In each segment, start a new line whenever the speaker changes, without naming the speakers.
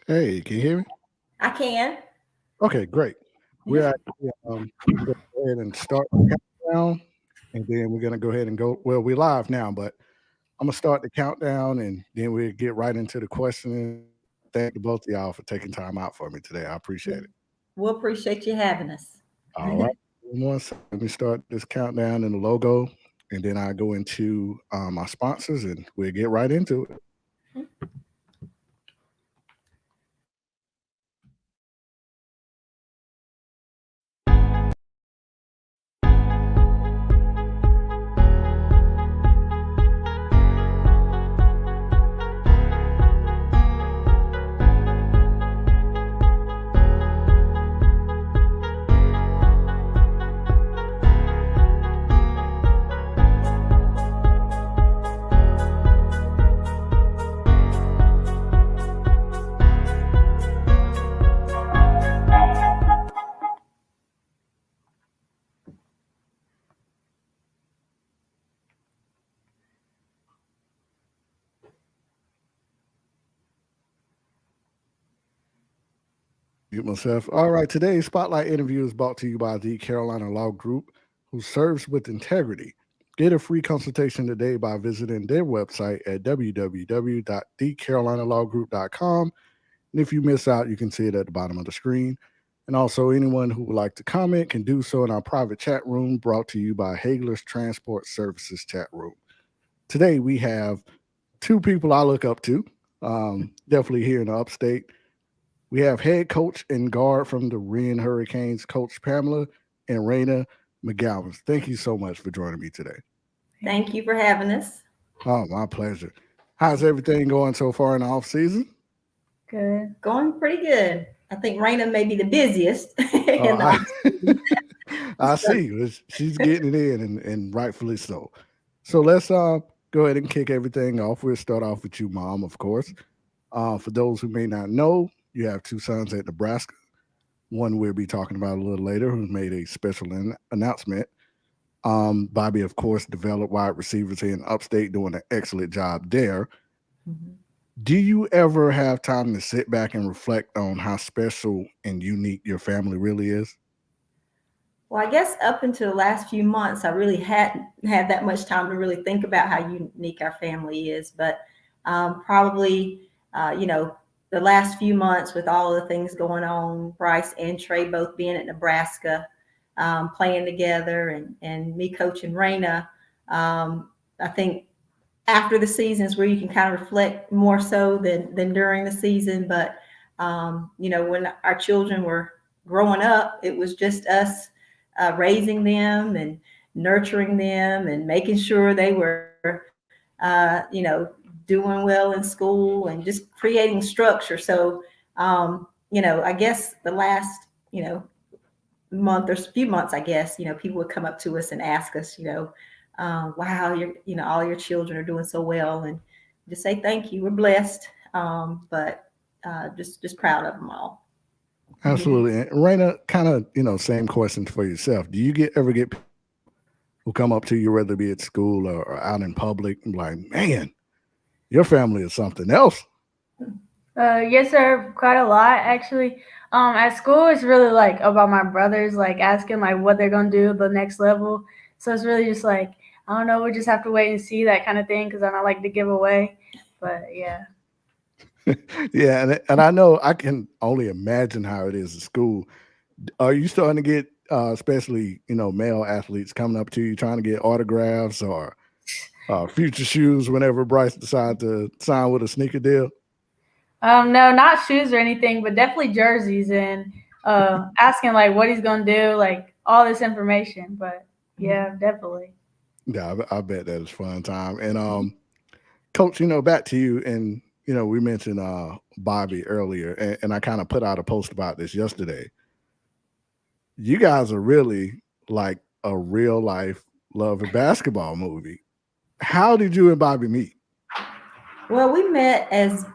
Hey, can you hear me?
I can.
Okay, great. We're actually going to go ahead and start the countdown, and then we're going to go ahead and go. Well, we're live now, but I'm going to start the countdown, and then we'll get right into the questioning. Thank you both of y'all for taking time out for me today. I appreciate it.
We'll appreciate you having us.
All right. One second. Let me start this countdown and the logo, and then I go into my sponsors, and we'll get right into it. Mute myself. All right. Today's spotlight interview is brought to you by the Carolina Law Group, who serves with integrity. Get a free consultation today by visiting their website at www.thecarolinalawgroup.com. And if you miss out, you can see it at the bottom of the screen. And also, anyone who would like to comment can do so in our private chat room brought to you by Hagler's Transport Services chat room. Today, we have two people I look up to, definitely here in the upstate. We have head coach and guard from the Wren Hurricanes, Coach Pamela and Raina McGowens. Thank you so much for joining me today.
Thank you for having us.
Oh, my pleasure. How's everything going so far in the off season?
Good.
Going pretty good. I think Raina may be the busiest.
Oh,
in the
I,
off-season.
I see. She's getting it in, and rightfully so. So let's go ahead and kick everything off. We'll start off with you, Mom, of course. For those who may not know, you have two sons at Nebraska. One we'll be talking about a little later, who made a special announcement. Bobby, of course, developed wide receivers here in Upstate, doing an excellent job there.
Mhm.
Do you ever have time to sit back and reflect on how special and unique your family really is?
Well, I guess up until the last few months, I really hadn't had that much time to really think about how unique our family is. But probably, the last few months with all of the things going on, Bryce and Trey both being at Nebraska, playing together, and me coaching Raina, I think after the season is where you can kind of reflect more so than during the season. But when our children were growing up, it was just us raising them and nurturing them and making sure they were, doing well in school and just creating structure. So, I guess the last, month or few months, I guess, people would come up to us and ask us, wow, all your children are doing so well, and just say thank you. We're blessed, but just proud of them all.
Absolutely. And Raina, kind of, same question for yourself. Do you ever get people who come up to you, whether it be at school or out in public, and like, man, your family is something else?
Yes, sir. Quite a lot, actually. At school, it's really like about my brothers, like asking like what they're gonna do the next level. So it's really just like I don't know. We just have to wait and see that kind of thing because I don't like to give away. But yeah.
Yeah, and I know I can only imagine how it is at school. Are you starting to get, especially male athletes coming up to you trying to get autographs or future shoes whenever Bryce decides to sign with a sneaker deal?
No, not shoes or anything, but definitely jerseys and asking like what he's gonna do, like all this information. But yeah, definitely.
Yeah, I bet that is fun time. And Coach, back to you. And we mentioned Bobby earlier, and I kind of put out a post about this yesterday. You guys are really like a real life love and basketball movie. How did you and Bobby meet?
Well, we met as,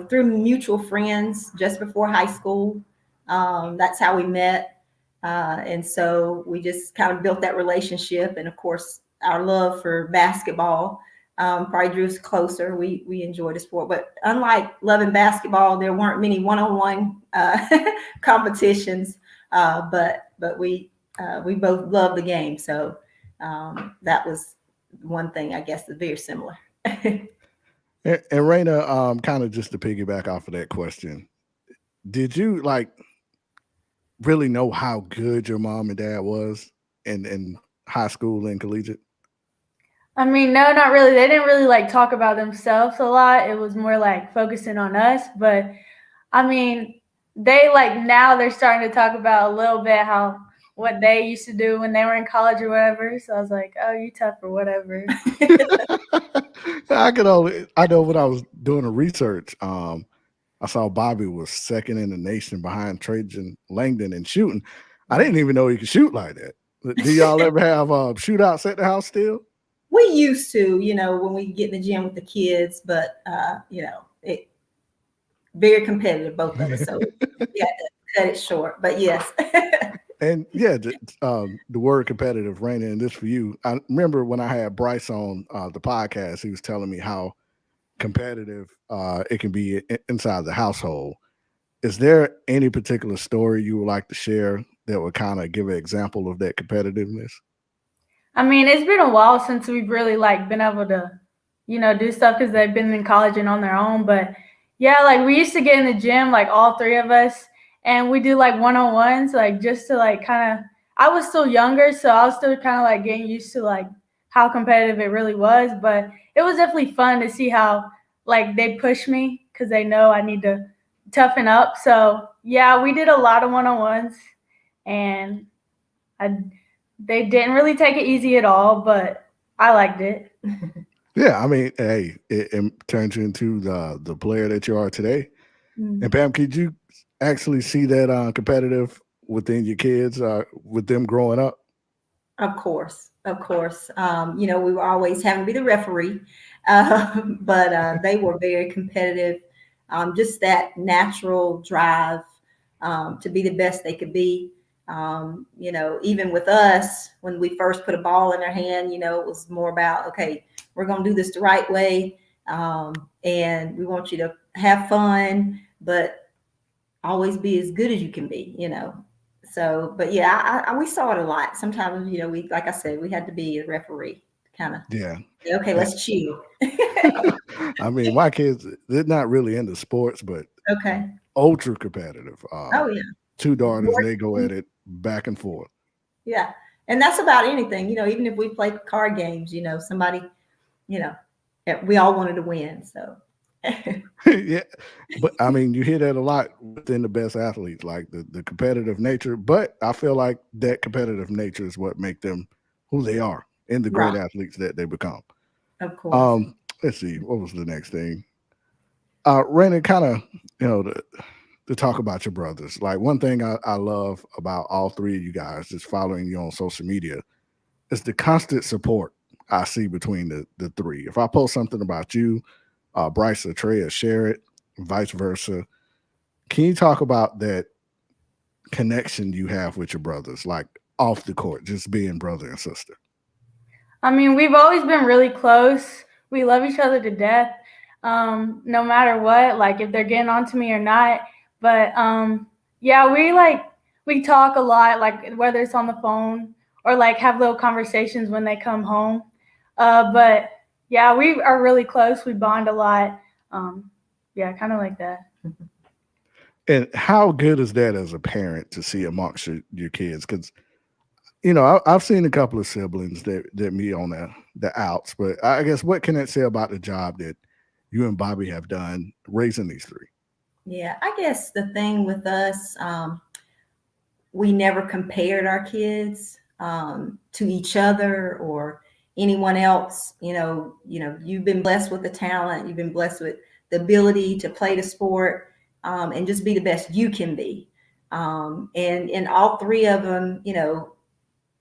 through mutual friends just before high school. That's how we met. And so we just kind of built that relationship. And of course, our love for basketball probably drew us closer. We enjoyed the sport, but unlike loving basketball, there weren't many one-on-one competitions. But we both loved the game, so that was one thing I guess that's very similar.
And Raina, kind of just to piggyback off of that question, did you like really know how good your mom and dad was in high school and collegiate?
I mean, no, not really. They didn't really like talk about themselves a lot. It was more like focusing on us. But I mean, they like now they're starting to talk about a little bit how what they used to do when they were in college or whatever. So I was like, oh, you tough or whatever.
I know when I was doing the research, I saw Bobby was second in the nation behind Trajan Langdon in shooting. I didn't even know he could shoot like that. Do y'all ever have shootouts at the house still?
We used to, when we get in the gym with the kids, but it very competitive, both of us. So we had to cut it short. But yes.
And yeah, the word competitive, Raina, and this for you. I remember when I had Bryce on the podcast, he was telling me how competitive it can be inside the household. Is there any particular story you would like to share that would kind of give an example of that competitiveness?
I mean, it's been a while since we've really like been able to, do stuff because they've been in college and on their own. But yeah, like we used to get in the gym, like all three of us, and we do like one-on-ones, like just to like kind of. I was still younger, so I was still kind of like getting used to like how competitive it really was. But it was definitely fun to see how like they push me because they know I need to toughen up. So yeah, we did a lot of one-on-ones, and they didn't really take it easy at all, but I liked it.
Yeah, I mean, hey, it turns you into the player that you are today. And Pam, could you actually see that competitive within your kids, with them growing up?
Of course, of course. We were always having to be the referee, but they were very competitive. Just that natural drive to be the best they could be. Even with us, when we first put a ball in their hand, it was more about, okay, we're going to do this the right way. And we want you to have fun, but always be as good as you can be. So, but yeah, we saw it a lot. Sometimes, we, like I said, we had to be a referee, kind of.
Yeah.
Okay, let's chew.
I mean, my kids, they're not really into sports, but
Okay.
ultra competitive.
Oh yeah.
Two daughters, and they go at it back and forth.
Yeah, and that's about anything. Even if we play card games, somebody, we all wanted to win. So.
Yeah, but I mean, you hear that a lot within the best athletes, like the competitive nature. But I feel like that competitive nature is what make them who they are and the great
Right.
athletes that they become.
Of course.
Let's see, what was the next thing? Raina, kind of, to talk about your brothers. Like one thing I love about all three of you guys, just following you on social media, is the constant support I see between the three. If I post something about you, Bryce or Trey will share it, vice versa. Can you talk about that connection you have with your brothers, like off the court, just being brother and sister?
I mean, we've always been really close. We love each other to death, no matter what, like if they're getting on to me or not. But yeah, we talk a lot, like whether it's on the phone or like have little conversations when they come home. But yeah, we are really close. We bond a lot. Yeah, kind of like that.
And how good is that as a parent to see amongst your kids? Because I've seen a couple of siblings that meet on the outs, but I guess what can it say about the job that you and Bobby have done raising these three?
Yeah, I guess the thing with us, we never compared our kids to each other or anyone else. You've been blessed with the talent, you've been blessed with the ability to play the sport, and just be the best you can be. And all three of them,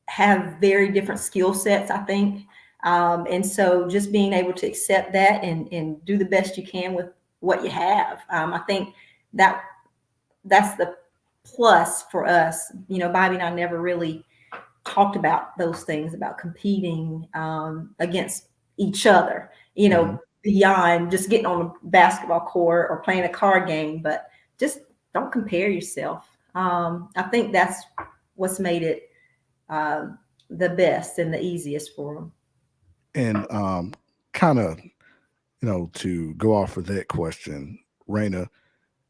have very different skill sets, I think. And so just being able to accept that and do the best you can with what you have. I think that's the plus for us. Bobby and I never really talked about those things, about competing against each other. you
Hmm.
know, beyond just getting on a basketball court or playing a card game, but just don't compare yourself. I think that's what's made it uh, the best and the easiest for them.
And kind of, to go off of that question, Raina,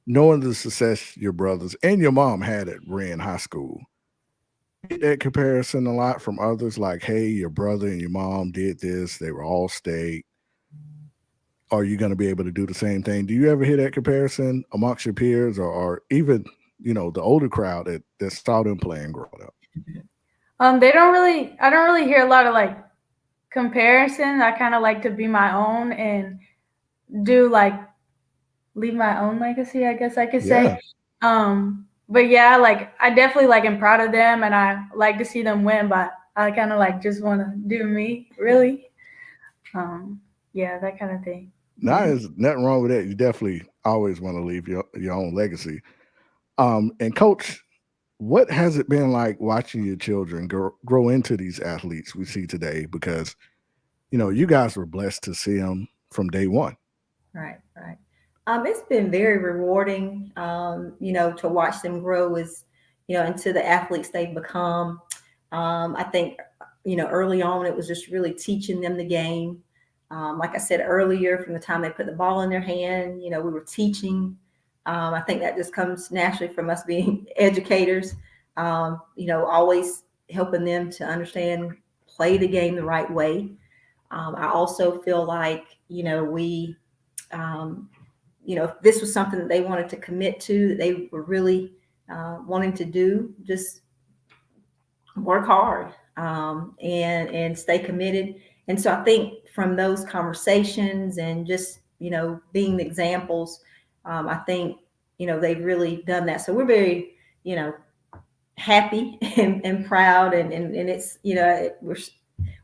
knowing the success your brothers and your mom had at Wren High School, get that comparison a lot from others, like, hey, your brother and your mom did this, they were all state. Are you going to be able to do the same thing? Do you ever hear that comparison amongst your peers, or even, the older crowd that saw them playing growing up?
They don't really. I don't really hear a lot of like comparison. I kind of like to be my own and do like leave my own legacy, I guess I could
Yeah.
say. But yeah, like I definitely like am proud of them, and I like to see them win. But I kind of like just want to do me, really. Um, yeah, that kind of thing.
Now, there's nothing wrong with that. You definitely always want to leave your own legacy. And coach, what has it been like watching your children grow into these athletes we see today? Because you guys were blessed to see them from day one.
Right, right. It's been very rewarding, to watch them grow as, into the athletes they've become. I think, early on it was just really teaching them the game. Like I said earlier, from the time they put the ball in their hand, we were teaching. I think that just comes naturally from us being educators, always helping them to understand, play the game the right way. I also feel like, um, if this was something that they wanted to commit to, that they were really wanting to do, just work hard, and stay committed. And so I think from those conversations and just being the examples, I think they've really done that. So we're very you know happy and proud, and it's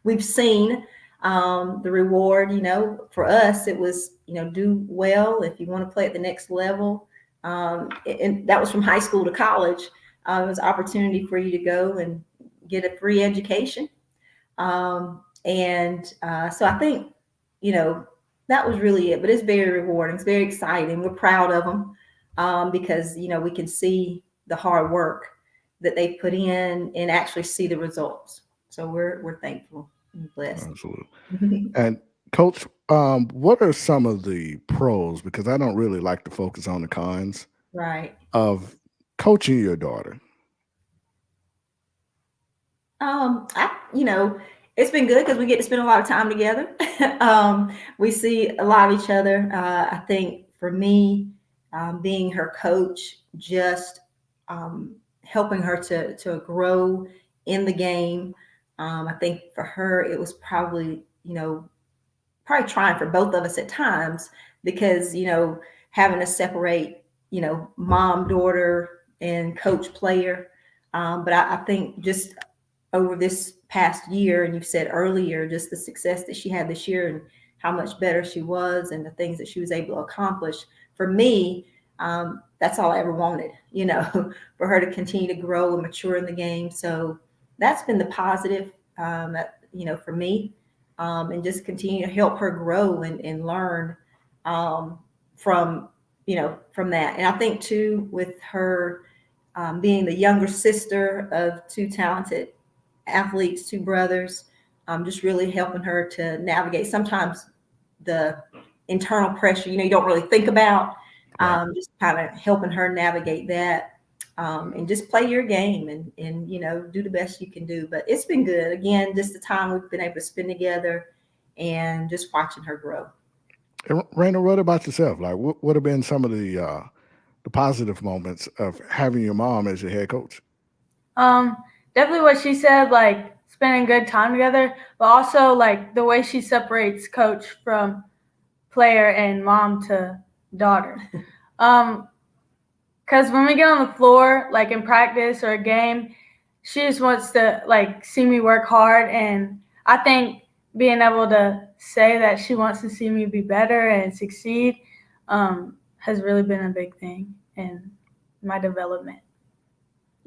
we've seen the reward. For us, it was do well if you want to play at the next level. And that was from high school to college. It was an opportunity for you to go and get a free education. And so I think you know that was really it. But it's very rewarding. It's very exciting. We're proud of them, because we can see the hard work that they put in and actually see the results. So we're thankful and blessed.
Absolutely. And coach, what are some of the pros? Because I don't really like to focus on the cons
Right.
of coaching your daughter.
It's been good because we get to spend a lot of time together. We see a lot of each other. I think for me, being her coach, just helping her to grow in the game. I think for her, it was probably trying for both of us at times, because having to separate mom, daughter, and coach, player. But I think just over this past year, and you've said earlier, just the success that she had this year and how much better she was and the things that she was able to accomplish. For me, that's all I ever wanted, for her to continue to grow and mature in the game. So that's been the positive, for me, and just continue to help her grow and learn, um, from, from that. And I think too, with her, being the younger sister of two talented athletes, two brothers, just really helping her to navigate sometimes the internal pressure, you don't really think about,
Right.
just kind of helping her navigate that, and just play your game and do the best you can do. But it's been good. Again, just the time we've been able to spend together and just watching her grow.
And Raina, what about yourself? Like, what have been some of the positive moments of having your mom as your head coach?
Um, Definitely what she said, like spending good time together, but also like the way she separates coach from player and mom to daughter. Um, Because when we get on the floor, like in practice or a game, she just wants to like see me work hard, and I think being able to say that she wants to see me be better and succeed, has really been a big thing in my development.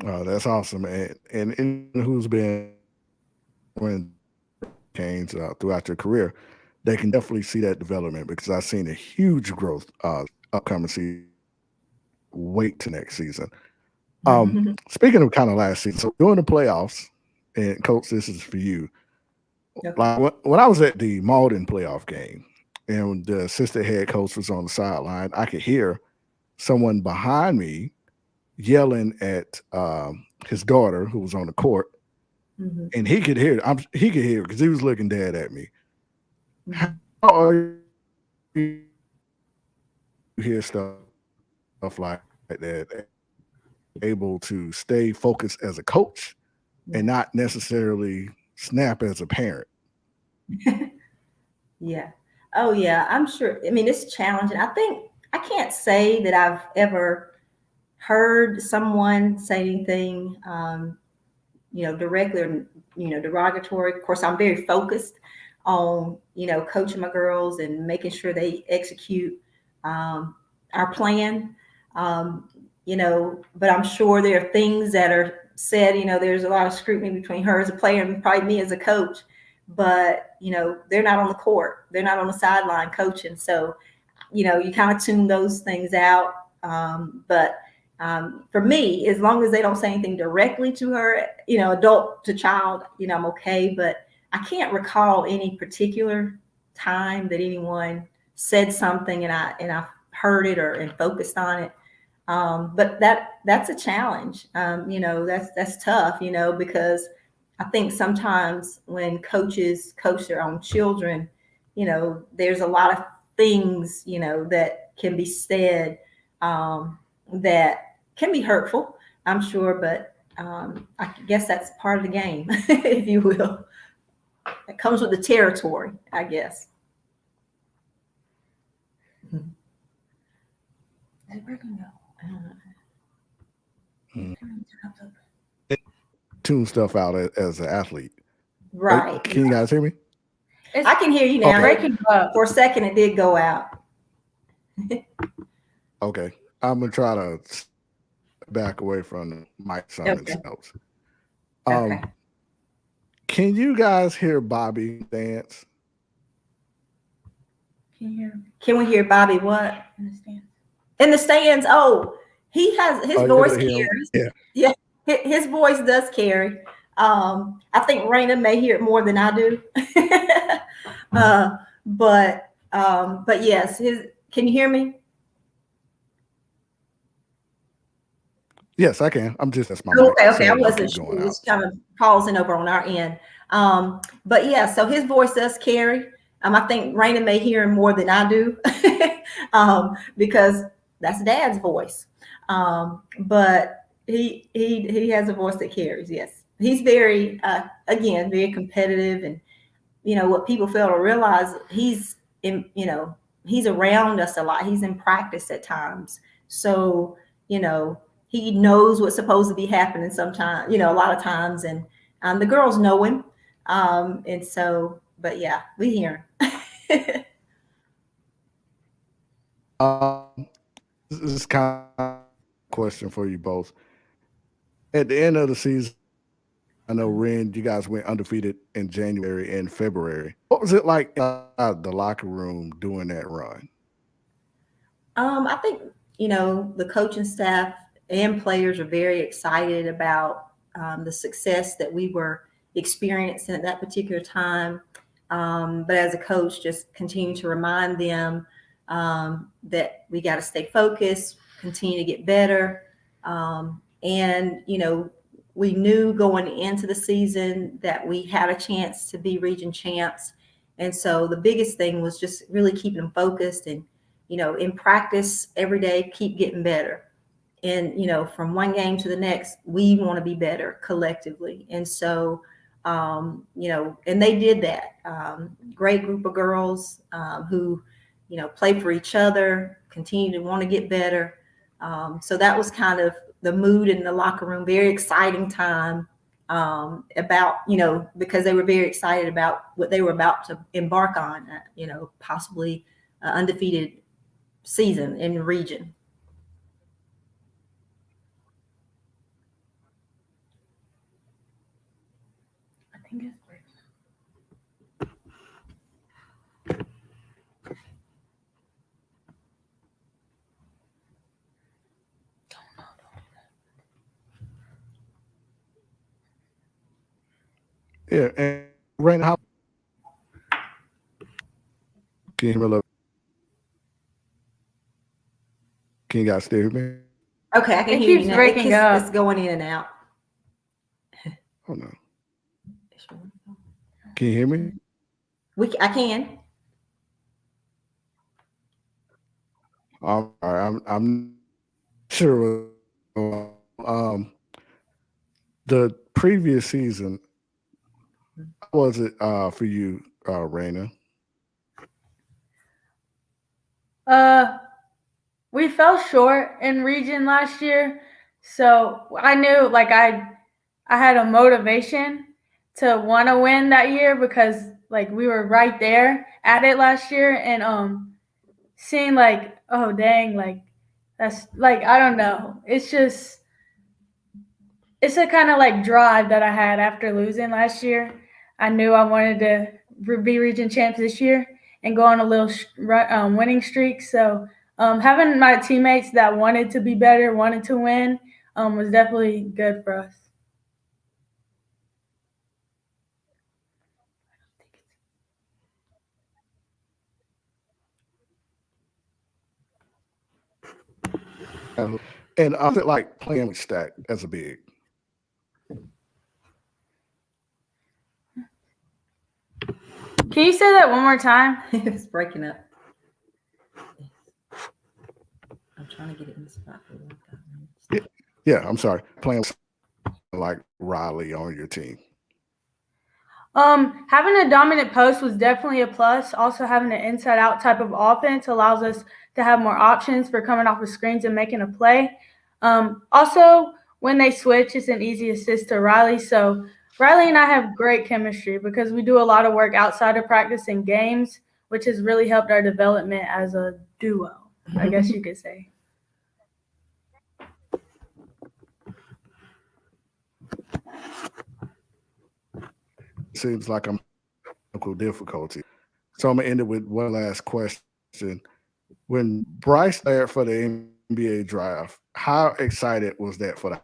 Oh, that's awesome. And who's been when canes throughout your career. they can definitely see that development because I've seen a huge growth upcoming season. Wait to next season. Speaking of kind of last season, so during the playoffs, and Coach, this is for you.
Okay.
Like when I was at the Malden playoff game, and the assistant head coach was on the sideline, I could hear someone behind me yelling at his daughter who was on the court,
Mm-hmm.
and he could hear. He could hear because he was looking dead at me. How
Mm-hmm.
are you hear stuff like that, able to stay focused as a coach and
Yeah.
not necessarily snap as a parent?
Yeah. Oh, yeah. I'm sure. I mean, it's challenging. I think I can't say that I've ever heard someone say anything, directly or, derogatory. Of course, I'm very focused on, coaching my girls and making sure they execute um, our plan. Um, but I'm sure there are things that are said, there's a lot of scrutiny between her as a player and probably me as a coach, but, they're not on the court. They're not on the sideline coaching. So, you kind of tune those things out. But for me, as long as they don't say anything directly to her, adult to child, I'm okay. But I can't recall any particular time that anyone said something and I heard it and focused on it. But that's a challenge. That's tough, because I think sometimes when coaches coach their own children, there's a lot of things, that can be said that can be hurtful, I'm sure, but I guess that's part of the game, if you will. It comes with the territory, I guess.
Mm. Tune stuff out as an athlete.
Right.
Can you guys hear me?
I can hear you
Okay.
now.
Breaking up.
For a second, it did go out.
Okay. I'm gonna try to back away from the mic some and
Okay.
notes.
Okay.
Can you guys hear Bobby dance?
Can we hear Bobby what? In the stands. Oh, he has his
Oh, you
voice
can hear him?
carries.
Yeah.
Yeah, his voice does carry. I think Raina may hear it more than I do. But yes, can you hear me?
Yes, I can. I'm just that's my mic.
Okay. I
So
wasn't
keep
sure.
going
It
out.
was kind of pausing over on our end. But yeah, so his voice does carry. I think Raina may hear him more than I do, because that's Dad's voice. But he has a voice that carries. Yes, he's very again very competitive, and what people fail to realize, he's around us a lot. He's in practice at times, so he knows what's supposed to be happening sometimes, a lot of times, and the girls know him, and so, but yeah, we hear him.
This is kind of a question for you both. At the end of the season, I know Wren, you guys went undefeated in January and February. What was it like inside the locker room doing that run?
I think, the coaching staff and players are very excited about the success that we were experiencing at that particular time. But as a coach, just continue to remind them that we got to stay focused, continue to get better. And, we knew going into the season that we had a chance to be region champs. And so the biggest thing was just really keeping them focused and, in practice every day, keep getting better. And, from one game to the next, we want to be better collectively. And so, and they did that. Great group of girls who, play for each other, continue to want to get better. So that was kind of the mood in the locker room, very exciting time about, because they were very excited about what they were about to embark on, possibly undefeated season in the region.
I think
Yeah, and Raina, how can you hear me? Can you guys still hear me?
Okay, I can
It
hear you
keeps
now.
breaking
It's
up.
going in and out.
Oh no, can you hear me?
I can.
I'm sure. The previous season, how was it for you, Raina?
Uh, we fell short in region last year, so I knew like I had a motivation to want to win that year because like we were right there at it last year, and seeing like, oh dang, like that's like, I don't know, it's a kind of like drive that I had after losing last year. I knew I wanted to be region champs this year and go on a little winning streak. So having my teammates that wanted to be better, wanted to win, was definitely good for us.
And was it like playing with Stack as a big?
Can you say that one more time?
It's breaking up. I'm trying to get it in the spot.
Yeah, I'm sorry. Playing with like Riley on your team.
Having a dominant post was definitely a plus. Also, having an inside out type of offense allows us to have more options for coming off of screens and making a play. Also, when they switch, it's an easy assist to Riley. So, Riley and I have great chemistry because we do a lot of work outside of practice and games, which has really helped our development as a duo, I guess you could say.
Seems like I'm technical difficulty. So I'm gonna end it with one last question. When Bryce there for the NBA draft, how excited was that for the?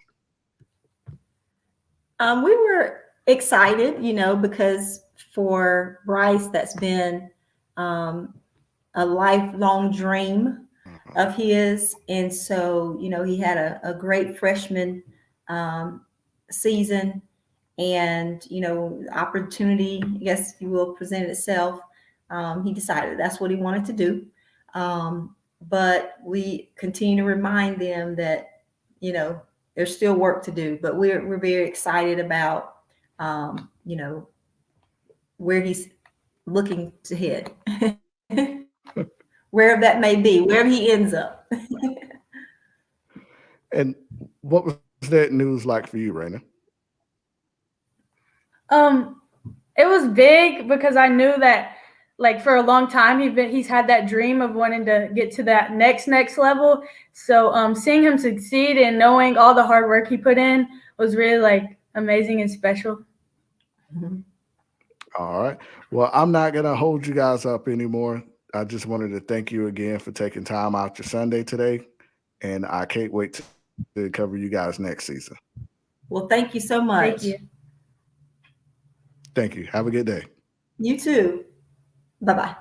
We were excited, because for Bryce, that's been a lifelong dream of his. And so, he had a great freshman season, and, opportunity, I guess if you will, presented itself. He decided that's what he wanted to do. But we continue to remind them that, there's still work to do, but we're very excited about, where he's looking to head, wherever that may be, wherever he ends up.
And what was that news like for you, Raina?
It was big because I knew that like for a long time he's had that dream of wanting to get to that next level. So seeing him succeed and knowing all the hard work he put in was really like amazing and special.
All right. Well, I'm not gonna hold you guys up anymore. I just wanted to thank you again for taking time out your Sunday today, and I can't wait to cover you guys next season.
Well, thank you so much.
Thank you.
Thank you. Have a good day.
You too. Bye-bye.